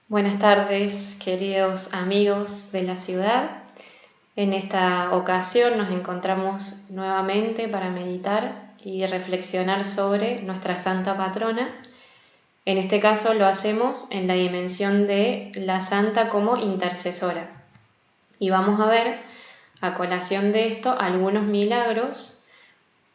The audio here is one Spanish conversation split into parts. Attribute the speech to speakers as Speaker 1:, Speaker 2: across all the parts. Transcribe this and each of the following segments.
Speaker 1: Buenas tardes, queridos amigos de la ciudad. En esta ocasión nos encontramos nuevamente para meditar y reflexionar sobre nuestra Santa Patrona. En este caso lo hacemos en la dimensión de la Santa como intercesora. Y vamos a ver, a colación de esto, algunos milagros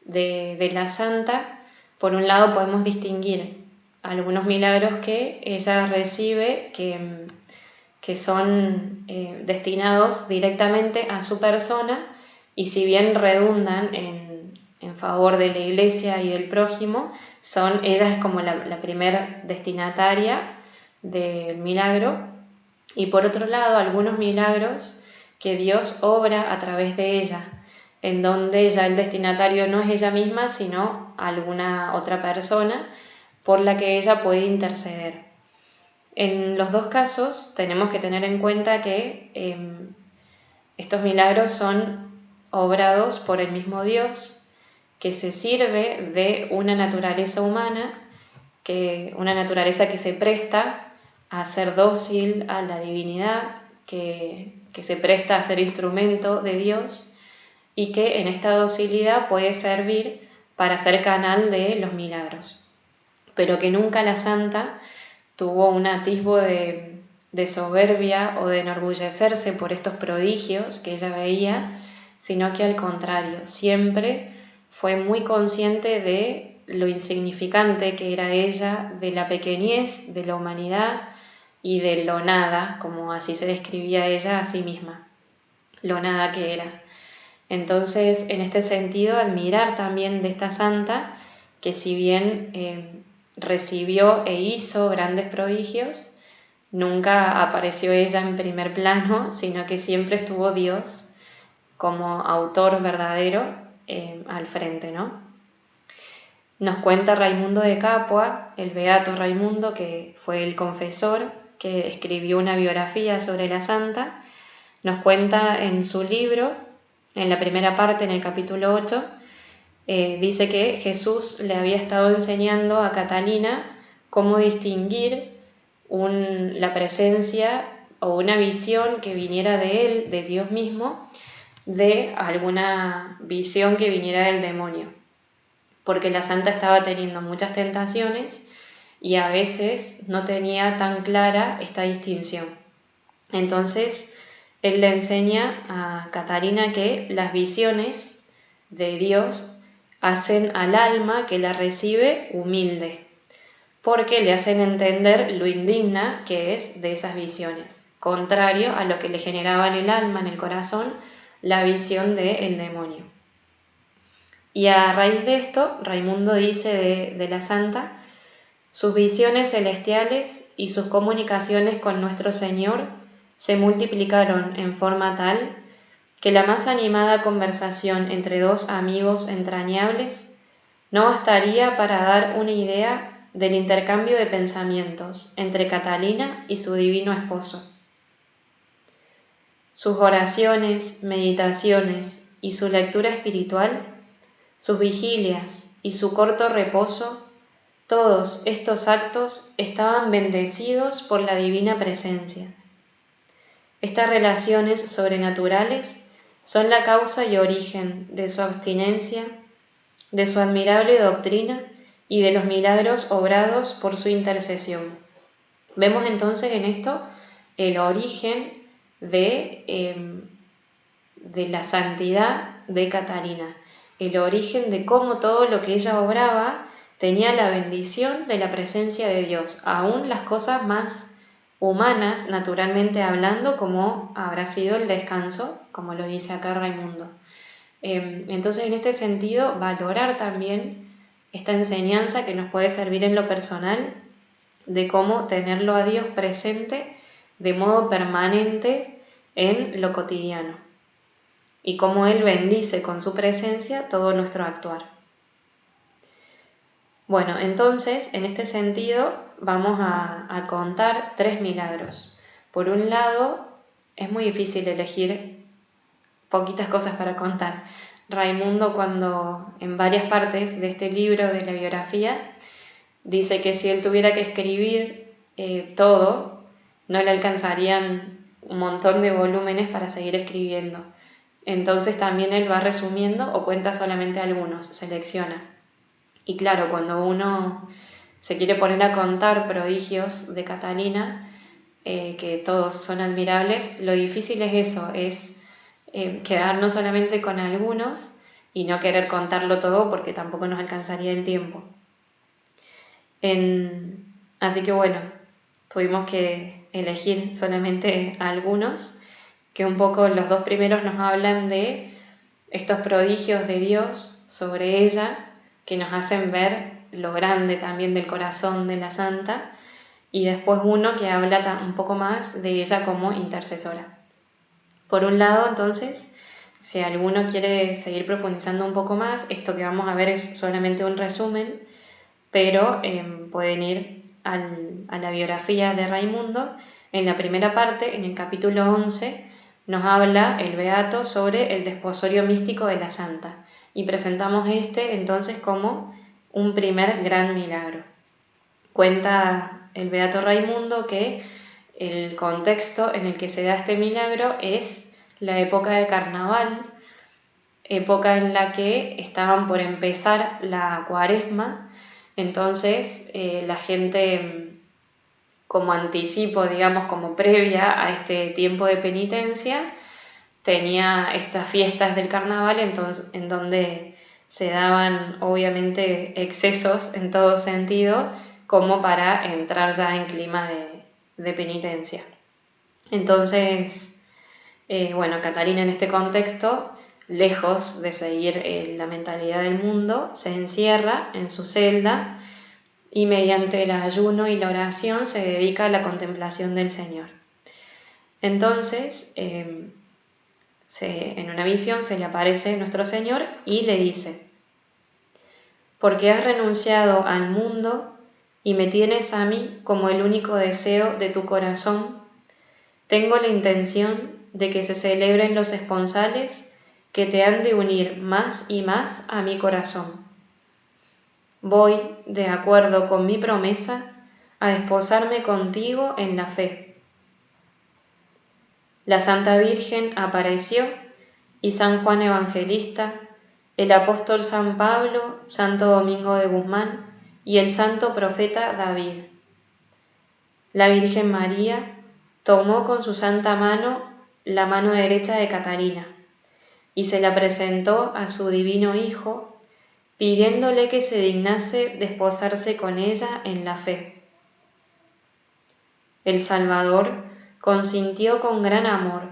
Speaker 1: de la Santa. Por un lado podemos distinguir algunos milagros que ella recibe, que son destinados directamente a su persona, y si bien redundan en favor de la Iglesia y del prójimo, ella es como la primer destinataria del milagro. Y por otro lado, algunos milagros que Dios obra a través de ella, en donde ya el destinatario no es ella misma, sino alguna otra persona por la que ella puede interceder. En los dos casos tenemos que tener en cuenta que estos milagros son obrados por el mismo Dios, que se sirve de una naturaleza humana, una naturaleza que se presta a ser dócil a la divinidad, que se presta a ser instrumento de Dios y que en esta docilidad puede servir para ser canal de los milagros, pero que nunca la Santa tuvo un atisbo de soberbia o de enorgullecerse por estos prodigios que ella veía, sino que al contrario, siempre fue muy consciente de lo insignificante que era ella, de la pequeñez de la humanidad y de lo nada, como así se describía ella a sí misma, lo nada que era. Entonces, en este sentido, admirar también de esta santa, que si bien recibió e hizo grandes prodigios, nunca apareció ella en primer plano, sino que siempre estuvo Dios como autor verdadero al frente, ¿no? Nos cuenta Raimundo de Capua, el beato Raimundo, que fue el confesor, que escribió una biografía sobre la santa. Nos cuenta en su libro, en la primera parte, en el capítulo 8, dice que Jesús le había estado enseñando a Catalina cómo distinguir la presencia o una visión que viniera de él, de Dios mismo, de alguna visión que viniera del demonio, porque la santa estaba teniendo muchas tentaciones y a veces no tenía tan clara esta distinción. Entonces él le enseña a Catalina que las visiones de Dios hacen al alma que la recibe humilde, porque le hacen entender lo indigna que es de esas visiones, contrario a lo que le generaba en el alma, en el corazón, la visión del demonio. Y a raíz de esto, Raimundo dice de la santa: sus visiones celestiales y sus comunicaciones con nuestro Señor se multiplicaron en forma tal que la más animada conversación entre dos amigos entrañables no bastaría para dar una idea del intercambio de pensamientos entre Catalina y su divino esposo. Sus oraciones, meditaciones y su lectura espiritual, sus vigilias y su corto reposo, todos estos actos estaban bendecidos por la divina presencia. Estas relaciones sobrenaturales son la causa y origen de su abstinencia, de su admirable doctrina y de los milagros obrados por su intercesión. Vemos entonces en esto el origen de la santidad de Catalina, el origen de cómo todo lo que ella obraba tenía la bendición de la presencia de Dios, aún las cosas más humanas, naturalmente hablando, como habrá sido el descanso, como lo dice acá Raimundo. Entonces, en este sentido, valorar también esta enseñanza que nos puede servir en lo personal, de cómo tenerlo a Dios presente de modo permanente en lo cotidiano, y cómo Él bendice con su presencia todo nuestro actuar. Bueno, entonces, en este sentido, vamos a contar 3 milagros. Por un lado, es muy difícil elegir poquitas cosas para contar. Raimundo, cuando en varias partes de este libro de la biografía, dice que si él tuviera que escribir todo, no le alcanzarían un montón de volúmenes para seguir escribiendo. Entonces también él va resumiendo o cuenta solamente algunos, selecciona. Y claro, cuando uno se quiere poner a contar prodigios de Catalina, que todos son admirables, lo difícil es eso, es quedarnos solamente con algunos y no querer contarlo todo porque tampoco nos alcanzaría el tiempo. Así que bueno, tuvimos que elegir solamente algunos, que un poco los dos primeros nos hablan de estos prodigios de Dios sobre ella, que nos hacen ver lo grande también del corazón de la santa, y después uno que habla un poco más de ella como intercesora. Por un lado, entonces, si alguno quiere seguir profundizando un poco más, esto que vamos a ver es solamente un resumen, pero pueden ir a la biografía de Raimundo. En la primera parte, en el capítulo 11, nos habla el Beato sobre el desposorio místico de la santa, y presentamos entonces como un primer gran milagro. Cuenta el Beato Raimundo que el contexto en el que se da este milagro es la época de carnaval, época en la que estaban por empezar la Cuaresma. Entonces la gente, como anticipo, digamos, como previa a este tiempo de penitencia, tenía estas fiestas del carnaval en donde se daban obviamente excesos en todo sentido, como para entrar ya en clima de penitencia. Entonces, bueno, Catalina en este contexto, lejos de seguir la mentalidad del mundo, se encierra en su celda y mediante el ayuno y la oración se dedica a la contemplación del Señor. Entonces, en una visión se le aparece nuestro Señor y le dice: porque has renunciado al mundo y me tienes a mí como el único deseo de tu corazón, tengo la intención de que se celebren los esponsales que te han de unir más y más a mi corazón. Voy, de acuerdo con mi promesa, a desposarme contigo en la fe. La Santa Virgen apareció y San Juan Evangelista, el apóstol San Pablo, Santo Domingo de Guzmán y el santo profeta David. La Virgen María tomó con su santa mano la mano derecha de Catalina y se la presentó a su divino Hijo, pidiéndole que se dignase desposarse con ella en la fe. El Salvador consintió con gran amor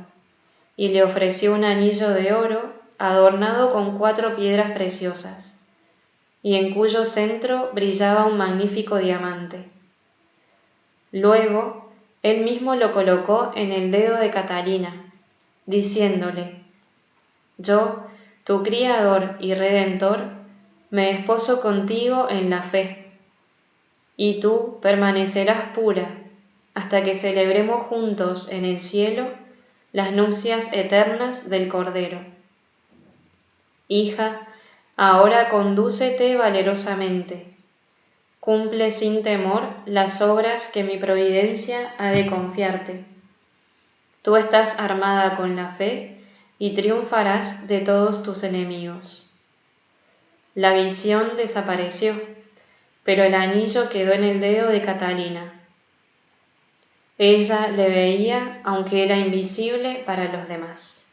Speaker 1: y le ofreció un anillo de oro adornado con 4 piedras preciosas, y en cuyo centro brillaba un magnífico diamante. Luego, él mismo lo colocó en el dedo de Catalina, diciéndole: yo, tu Criador y Redentor, me desposo contigo en la fe, y tú permanecerás pura hasta que celebremos juntos en el cielo las nupcias eternas del Cordero. Hija, ahora condúcete valerosamente, cumple sin temor las obras que mi providencia ha de confiarte. Tú estás armada con la fe y triunfarás de todos tus enemigos. La visión desapareció, pero el anillo quedó en el dedo de Catalina. Ella le veía, aunque era invisible para los demás.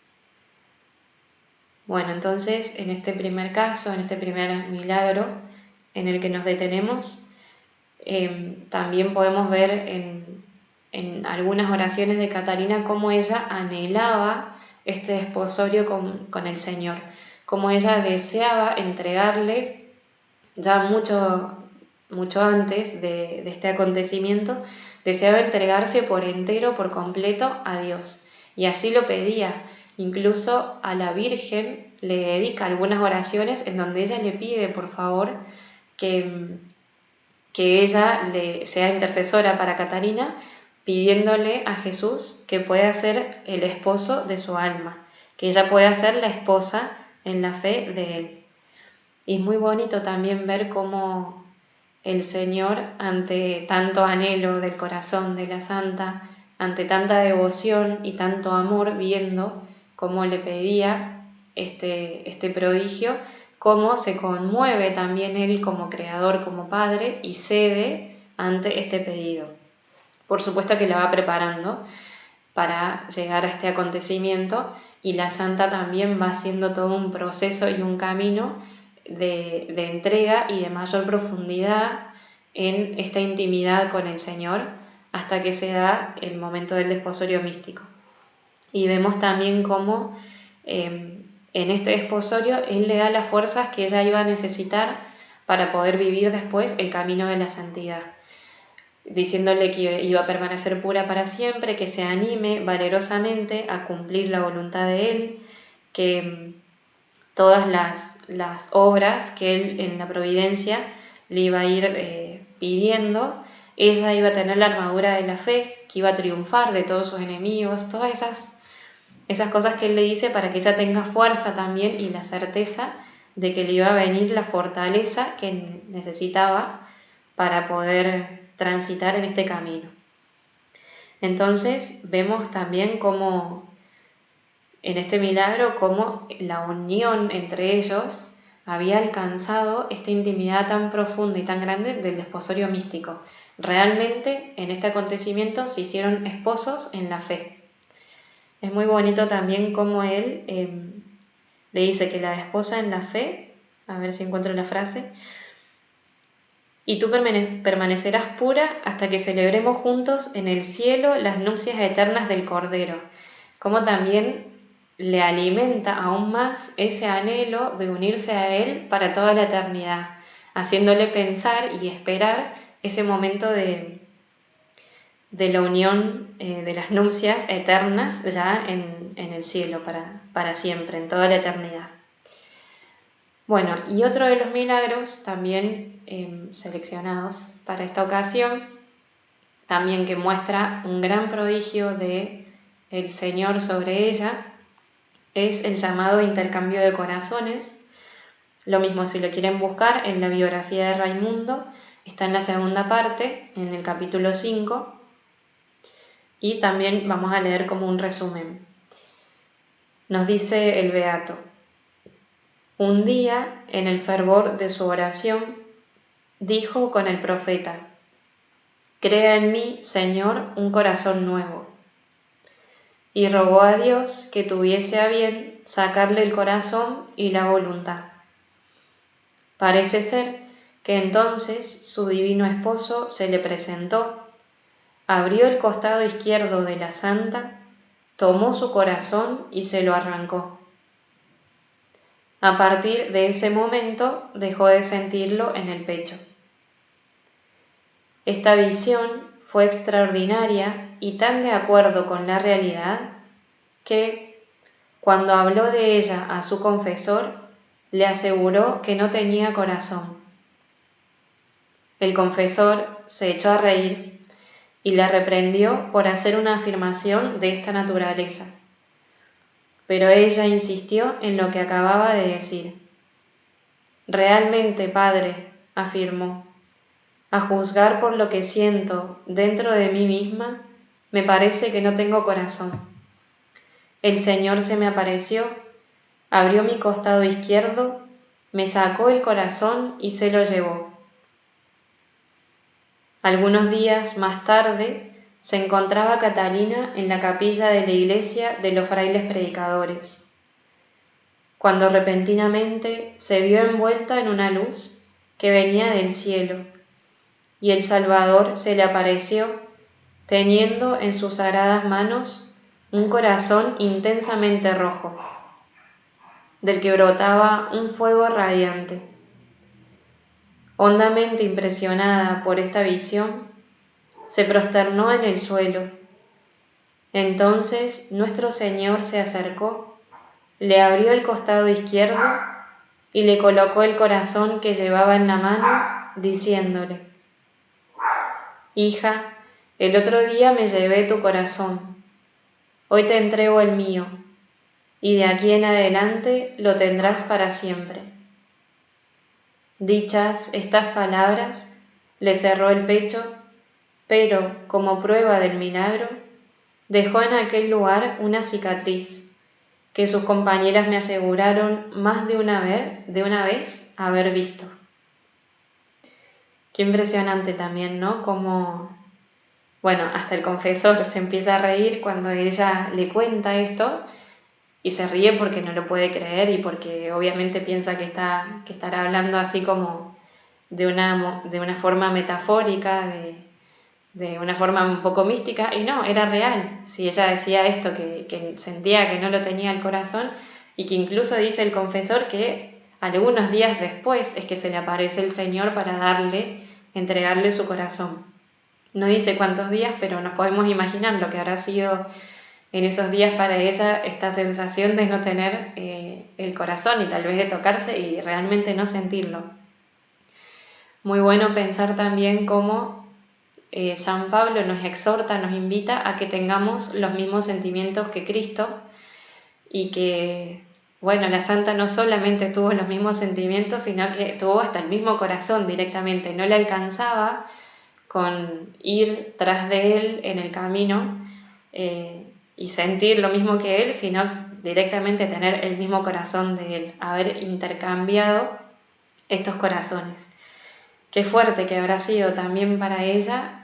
Speaker 1: Bueno, entonces, en este primer caso, en este primer milagro en el que nos detenemos, también podemos ver en algunas oraciones de Catalina cómo ella anhelaba este desposorio con el Señor, cómo ella deseaba entregarle ya mucho antes de este acontecimiento, deseaba entregarse por entero, por completo a Dios, y así lo pedía. Incluso a la Virgen le dedica algunas oraciones en donde ella le pide, por favor, que ella sea intercesora para Catalina, pidiéndole a Jesús que pueda ser el esposo de su alma, que ella pueda ser la esposa en la fe de él. Y es muy bonito también ver cómo el Señor, ante tanto anhelo del corazón de la santa ante tanta devoción y tanto amor, viendo cómo le pedía este prodigio, cómo se conmueve también él como creador, como padre, y cede ante este pedido. Por supuesto que la va preparando para llegar a este acontecimiento, y la santa también va haciendo todo un proceso y un camino de entrega y de mayor profundidad en esta intimidad con el Señor, hasta que se da el momento del desposorio místico. Y vemos también cómo en este desposorio Él le da las fuerzas que ella iba a necesitar para poder vivir después el camino de la santidad, diciéndole que iba a permanecer pura para siempre, que se anime valerosamente a cumplir la voluntad de Él, que todas las obras que Él en la providencia le iba a ir pidiendo, ella iba a tener la armadura de la fe, que iba a triunfar de todos sus enemigos, todas esas cosas que Él le dice para que ella tenga fuerza también y la certeza de que le iba a venir la fortaleza que necesitaba para poder transitar en este camino. Entonces vemos también cómo en este milagro, cómo la unión entre ellos había alcanzado esta intimidad tan profunda y tan grande del desposorio místico. Realmente en este acontecimiento se hicieron esposos en la fe. Es muy bonito también cómo él le dice que la desposa en la fe, a ver si encuentro la frase, y tú permanecerás pura hasta que celebremos juntos en el cielo las nupcias eternas del Cordero. Como también le alimenta aún más ese anhelo de unirse a Él para toda la eternidad, haciéndole pensar y esperar ese momento de la unión de las nupcias eternas ya en el cielo para siempre, en toda la eternidad. Bueno, y otro de los milagros también seleccionados para esta ocasión, también que muestra un gran prodigio de el Señor sobre ella, es el llamado intercambio de corazones. Lo mismo, si lo quieren buscar en la biografía de Raimundo, está en la segunda parte, en el capítulo 5, y también vamos a leer como un resumen. Nos dice el Beato: un día, en el fervor de su oración, dijo con el profeta: crea en mí, Señor, un corazón nuevo. Y rogó a Dios que tuviese a bien sacarle el corazón y la voluntad. Parece ser que entonces su divino esposo se le presentó, abrió el costado izquierdo de la santa, tomó su corazón y se lo arrancó. A partir de ese momento dejó de sentirlo en el pecho. Esta visión fue extraordinaria y tan de acuerdo con la realidad que, cuando habló de ella a su confesor, le aseguró que no tenía corazón. El confesor se echó a reír y la reprendió por hacer una afirmación de esta naturaleza. Pero ella insistió en lo que acababa de decir. Realmente, padre, afirmó, a juzgar por lo que siento dentro de mí misma, me parece que no tengo corazón. El Señor se me apareció, abrió mi costado izquierdo, me sacó el corazón y se lo llevó. Algunos días más tarde se encontraba Catalina en la capilla de la iglesia de los frailes predicadores, cuando repentinamente se vio envuelta en una luz que venía del cielo, y el Salvador se le apareció, teniendo en sus sagradas manos un corazón intensamente rojo, del que brotaba un fuego radiante. Hondamente impresionada por esta visión, se prosternó en el suelo. Entonces nuestro Señor se acercó, le abrió el costado izquierdo y le colocó el corazón que llevaba en la mano, diciéndole: hija, el otro día me llevé tu corazón, hoy te entrego el mío, y de aquí en adelante lo tendrás para siempre. Dichas estas palabras, le cerró el pecho, pero, como prueba del milagro, Dejó en aquel lugar una cicatriz que sus compañeras me aseguraron más de una vez haber visto. Qué impresionante también, ¿no? Como, bueno, hasta el confesor se empieza a reír cuando ella le cuenta esto y se ríe porque no lo puede creer y porque obviamente piensa que estará hablando así como de una forma metafórica, de una forma un poco mística, y no, era real. Si ella decía esto, que sentía que no lo tenía el corazón, y que incluso dice el confesor que algunos días después es que se le aparece el Señor para entregarle su corazón. No dice cuántos días, pero nos podemos imaginar lo que habrá sido en esos días para ella esta sensación de no tener el corazón y tal vez de tocarse y realmente no sentirlo. Muy bueno pensar también cómo San Pablo nos exhorta, nos invita a que tengamos los mismos sentimientos que Cristo y que, bueno, la santa no solamente tuvo los mismos sentimientos, sino que tuvo hasta el mismo corazón directamente. No le alcanzaba con ir tras de él en el camino y sentir lo mismo que él, sino directamente tener el mismo corazón de él, haber intercambiado estos corazones. Qué fuerte que habrá sido también para ella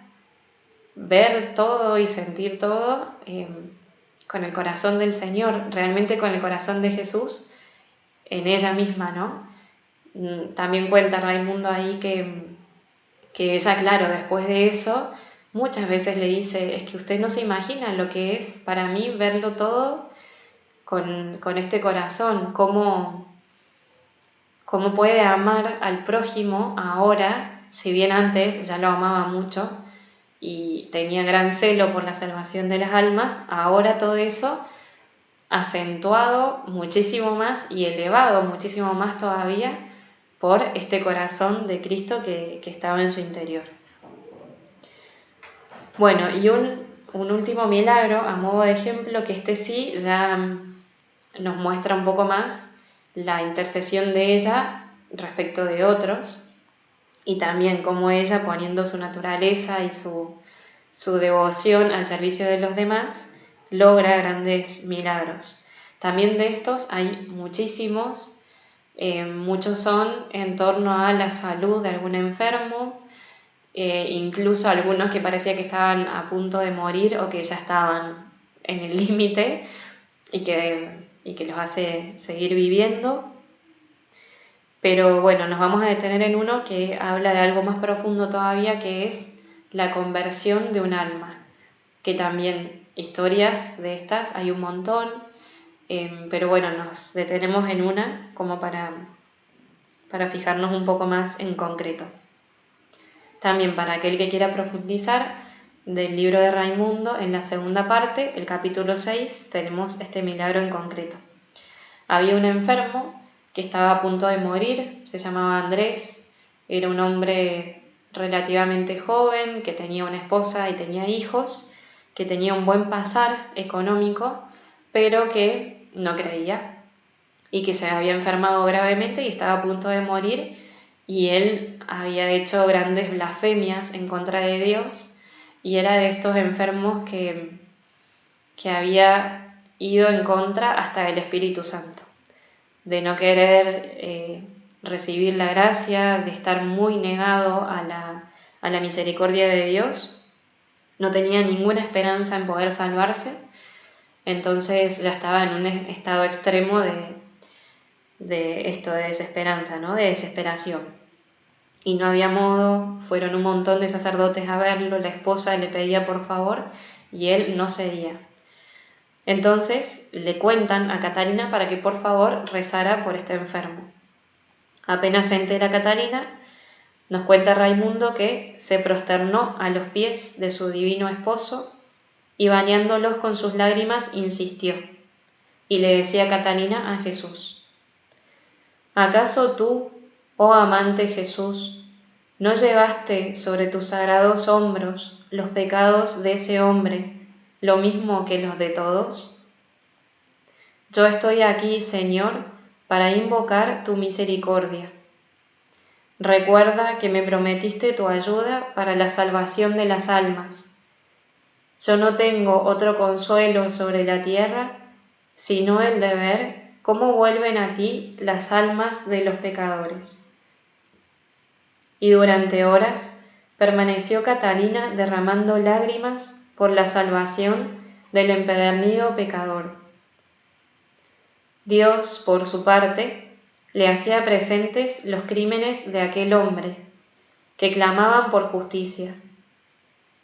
Speaker 1: ver todo y sentir todo con el corazón del Señor, realmente con el corazón de Jesús en ella misma, ¿no? También cuenta Raimundo ahí que ella, claro, después de eso, muchas veces le dice, es que usted no se imagina lo que es para mí verlo todo con este corazón, cómo puede amar al prójimo ahora, si bien antes ya lo amaba mucho, y tenía gran celo por la salvación de las almas, ahora todo eso acentuado muchísimo más y elevado muchísimo más todavía por este corazón de Cristo que estaba en su interior. Bueno, y un último milagro, a modo de ejemplo, que este sí ya nos muestra un poco más la intercesión de ella respecto de otros, y también cómo ella, poniendo su naturaleza y su devoción al servicio de los demás, logra grandes milagros. También de estos hay muchísimos, muchos son en torno a la salud de algún enfermo, incluso algunos que parecía que estaban a punto de morir o que ya estaban en el límite y que los hace seguir viviendo. Pero bueno, nos vamos a detener en uno que habla de algo más profundo todavía, que es la conversión de un alma, que también historias de estas hay un montón, pero bueno, nos detenemos en una como para fijarnos un poco más en concreto. También para aquel que quiera profundizar, del libro de Raimundo, en la segunda parte, el capítulo 6, tenemos este milagro en concreto. Había un enfermo que estaba a punto de morir, se llamaba Andrés, era un hombre relativamente joven, que tenía una esposa y tenía hijos, que tenía un buen pasar económico, pero que no creía y que se había enfermado gravemente y estaba a punto de morir, y él había hecho grandes blasfemias en contra de Dios y era de estos enfermos que había ido en contra hasta del Espíritu Santo, de no querer recibir la gracia, de estar muy negado a la misericordia de Dios. No tenía ninguna esperanza en poder salvarse, entonces ya estaba en un estado extremo de desesperanza, ¿no? De desesperación. Y no había modo, fueron un montón de sacerdotes a verlo, la esposa le pedía por favor y él no cedía. Entonces le cuentan a Catalina para que por favor rezara por este enfermo. Apenas se entera Catalina, nos cuenta Raimundo que se prosternó a los pies de su divino esposo y bañándolos con sus lágrimas insistió y le decía a Catalina a Jesús: ¿acaso tú, oh amante Jesús, no llevaste sobre tus sagrados hombros los pecados de ese hombre, lo mismo que los de todos? Yo estoy aquí, Señor, para invocar tu misericordia. Recuerda que me prometiste tu ayuda para la salvación de las almas, Yo no tengo otro consuelo sobre la tierra, sino el de ver cómo vuelven a ti las almas de los pecadores. Y durante horas permaneció Catalina derramando lágrimas por la salvación del empedernido pecador. Dios, por su parte, le hacía presentes los crímenes de aquel hombre, que clamaban por justicia,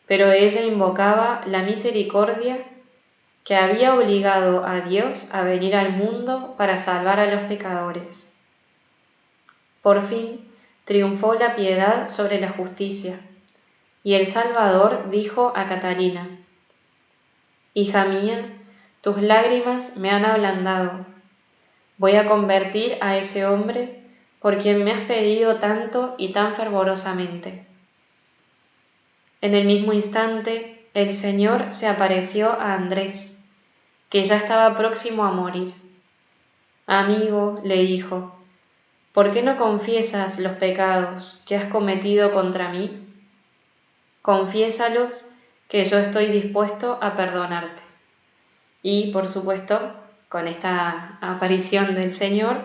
Speaker 1: pero ella invocaba la misericordia que había obligado a Dios a venir al mundo para salvar a los pecadores. Por fin triunfó la piedad sobre la justicia, y el Salvador dijo a Catalina: «Hija mía, tus lágrimas me han ablandado. Voy a convertir a ese hombre por quien me has pedido tanto y tan fervorosamente». En el mismo instante, el Señor se apareció a Andrés, que ya estaba próximo a morir. «Amigo», le dijo, «¿por qué no confiesas los pecados que has cometido contra mí? Confiésalos, que yo estoy dispuesto a perdonarte». Y, por supuesto, con esta aparición del Señor,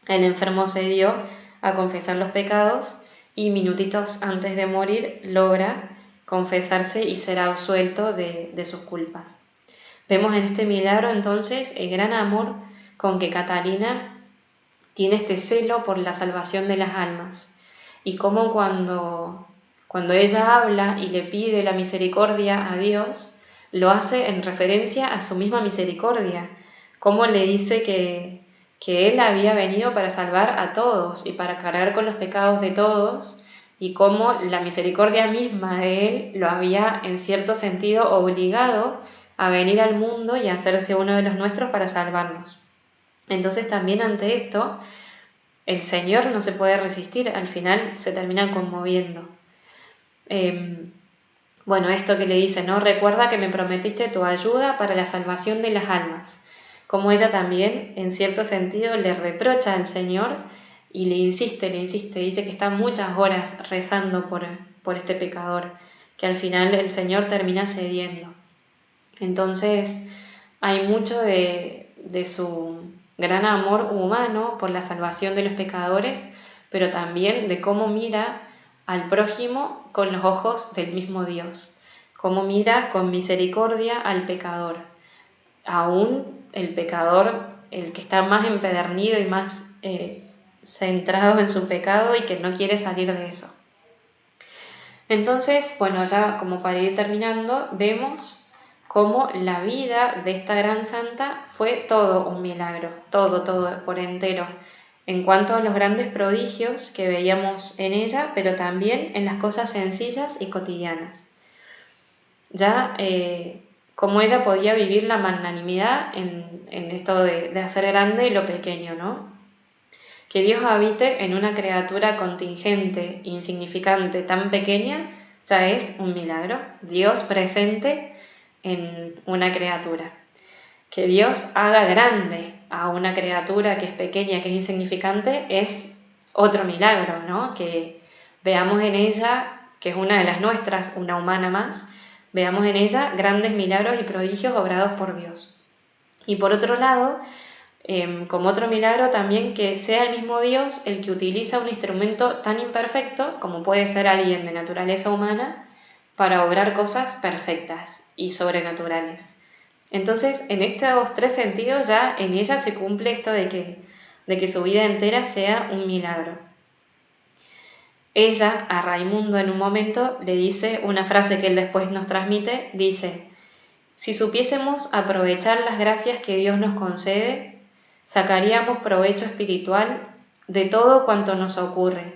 Speaker 1: el enfermo se dio a confesar los pecados y minutitos antes de morir logra confesarse y será absuelto de sus culpas. Vemos en este milagro entonces el gran amor con que Catalina tiene este celo por la salvación de las almas, y cómo cuando ella habla y le pide la misericordia a Dios, lo hace en referencia a su misma misericordia, cómo le dice que Él había venido para salvar a todos y para cargar con los pecados de todos, y cómo la misericordia misma de Él lo había en cierto sentido obligado a venir al mundo y a hacerse uno de los nuestros para salvarnos. Entonces también ante esto, el Señor no se puede resistir, al final se termina conmoviendo. Bueno, esto que le dice, ¿no? Recuerda que me prometiste tu ayuda para la salvación de las almas. Como ella también, en cierto sentido, le reprocha al Señor y le insiste, dice que está muchas horas rezando por este pecador, que al final el Señor termina cediendo. Entonces, hay mucho de su gran amor humano por la salvación de los pecadores, pero también de cómo mira al prójimo con los ojos del mismo Dios, cómo mira con misericordia al pecador, aún el pecador, el que está más empedernido y más centrado en su pecado y que no quiere salir de eso. Entonces, bueno, ya como para ir terminando, vemos cómo la vida de esta gran santa fue todo un milagro, todo por entero, en cuanto a los grandes prodigios que veíamos en ella, pero también en las cosas sencillas y cotidianas. Ya cómo ella podía vivir la magnanimidad en esto de hacer grande lo pequeño, ¿no? Que Dios habite en una criatura contingente, insignificante, tan pequeña, ya es un milagro. Dios presente en una criatura. Que Dios haga grande a una criatura que es pequeña, que es insignificante, es otro milagro, ¿no? Que veamos en ella, que es una de las nuestras, una humana más, veamos en ella grandes milagros y prodigios obrados por Dios. Y por otro lado, como otro milagro también, que sea el mismo Dios el que utiliza un instrumento tan imperfecto como puede ser alguien de naturaleza humana para obrar cosas perfectas y sobrenaturales. Entonces, en estos tres sentidos ya en ella se cumple esto de que su vida entera sea un milagro. Ella a Raimundo en un momento le dice una frase que él después nos transmite, dice: «Si supiésemos aprovechar las gracias que Dios nos concede, sacaríamos provecho espiritual de todo cuanto nos ocurre,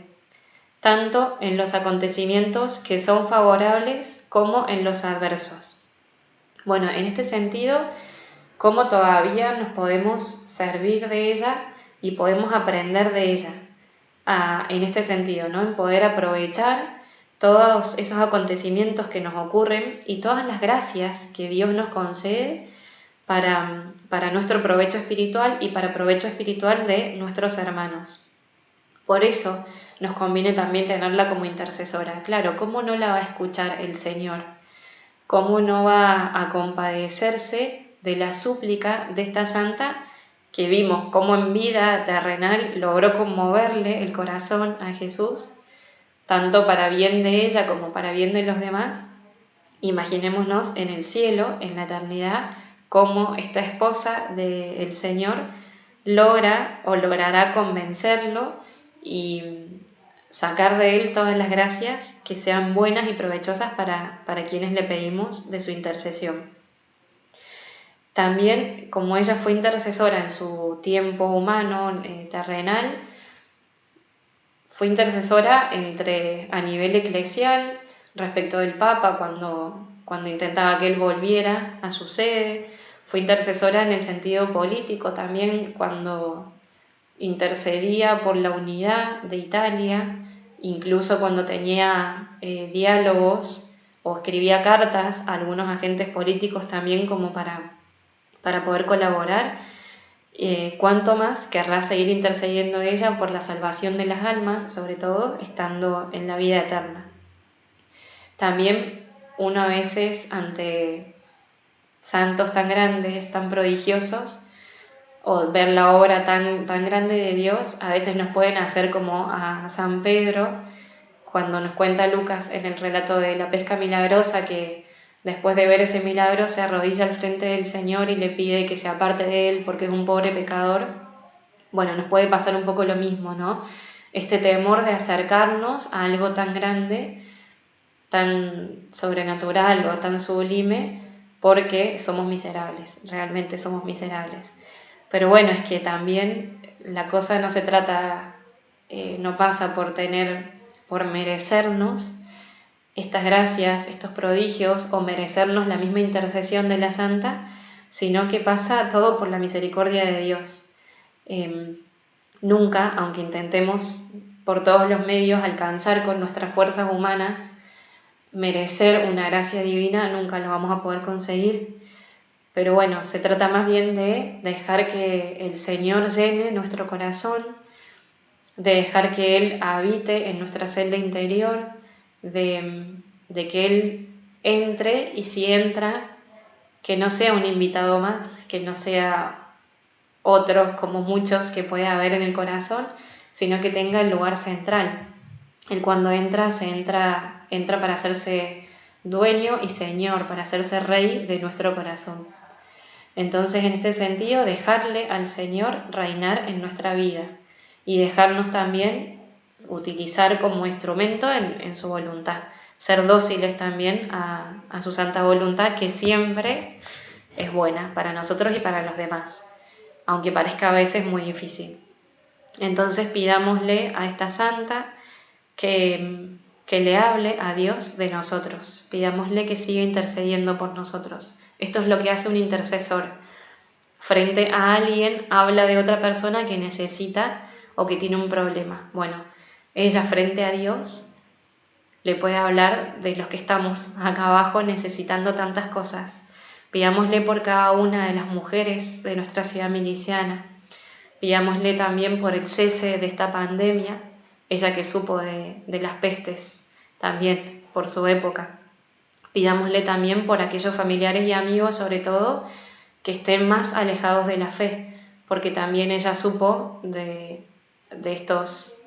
Speaker 1: tanto en los acontecimientos que son favorables como en los adversos». Bueno, en este sentido, cómo todavía nos podemos servir de ella y podemos aprender de ella, en este sentido, ¿no? En poder aprovechar todos esos acontecimientos que nos ocurren y todas las gracias que Dios nos concede para nuestro provecho espiritual y para provecho espiritual de nuestros hermanos. Por eso nos conviene también tenerla como intercesora. Claro, ¿cómo no la va a escuchar el Señor? ¿cómo no va a compadecerse de la súplica de esta santa que vimos cómo en vida terrenal logró conmoverle el corazón a Jesús, tanto para bien de ella como para bien de los demás? Imaginémonos en el cielo, en la eternidad, cómo esta esposa del Señor logra o logrará convencerlo y sacar de él todas las gracias que sean buenas y provechosas para quienes le pedimos de su intercesión. También, como ella fue intercesora en su tiempo humano, terrenal, fue intercesora a nivel eclesial respecto del Papa cuando intentaba que él volviera a su sede. Fue intercesora en el sentido político también cuando intercedía por la unidad de Italia, incluso cuando tenía diálogos o escribía cartas a algunos agentes políticos también como para poder colaborar. Cuánto más querrá seguir intercediendo ella por la salvación de las almas, sobre todo estando en la vida eterna. También uno a veces ante santos tan grandes, tan prodigiosos, o ver la obra tan grande de Dios, a veces nos pueden hacer como a San Pedro, cuando nos cuenta Lucas en el relato de la pesca milagrosa, que después de ver ese milagro se arrodilla al frente del Señor y le pide que se aparte de él porque es un pobre pecador. Bueno, nos puede pasar un poco lo mismo, ¿no? Este temor de acercarnos a algo tan grande, tan sobrenatural o tan sublime, porque somos miserables, realmente somos miserables. Pero bueno, es que también la cosa no se trata, no pasa por merecernos estas gracias, estos prodigios, o merecernos la misma intercesión de la Santa, sino que pasa todo por la misericordia de Dios. Nunca, aunque intentemos por todos los medios alcanzar con nuestras fuerzas humanas, merecer una gracia divina, nunca lo vamos a poder conseguir. Pero bueno, se trata más bien de dejar que el Señor llene nuestro corazón, de dejar que Él habite en nuestra celda interior, de que Él entre, y si entra, que no sea un invitado más, que no sea otro como muchos que puede haber en el corazón, sino que tenga el lugar central. Él cuando entra, entra para hacerse dueño y Señor, para hacerse Rey de nuestro corazón. Entonces, en este sentido, dejarle al Señor reinar en nuestra vida y dejarnos también utilizar como instrumento en su voluntad, ser dóciles también a su santa voluntad, que siempre es buena para nosotros y para los demás, aunque parezca a veces muy difícil. Entonces pidámosle a esta santa que le hable a Dios de nosotros, pidámosle que siga intercediendo por nosotros. Esto es lo que hace un intercesor. Frente a alguien habla de otra persona que necesita o que tiene un problema. Bueno, ella frente a Dios le puede hablar de los que estamos acá abajo necesitando tantas cosas. Pidámosle por cada una de las mujeres de nuestra ciudad miliciana. Pidámosle también por el cese de esta pandemia, ella que supo de las pestes también por su época. Pidámosle también por aquellos familiares y amigos, sobre todo, que estén más alejados de la fe, porque también ella supo de estas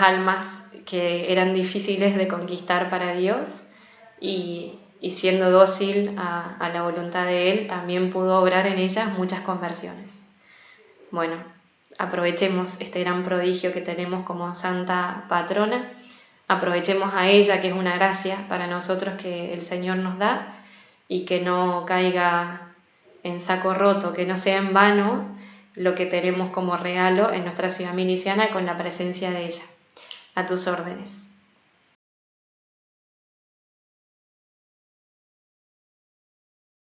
Speaker 1: almas que eran difíciles de conquistar para Dios, y siendo dócil a la voluntad de Él, también pudo obrar en ellas muchas conversiones. Bueno, aprovechemos este gran prodigio que tenemos como santa patrona, aprovechemos a ella, que es una gracia para nosotros que el Señor nos da, y que no caiga en saco roto, que no sea en vano lo que tenemos como regalo en nuestra ciudad miliciana con la presencia de ella. A tus órdenes.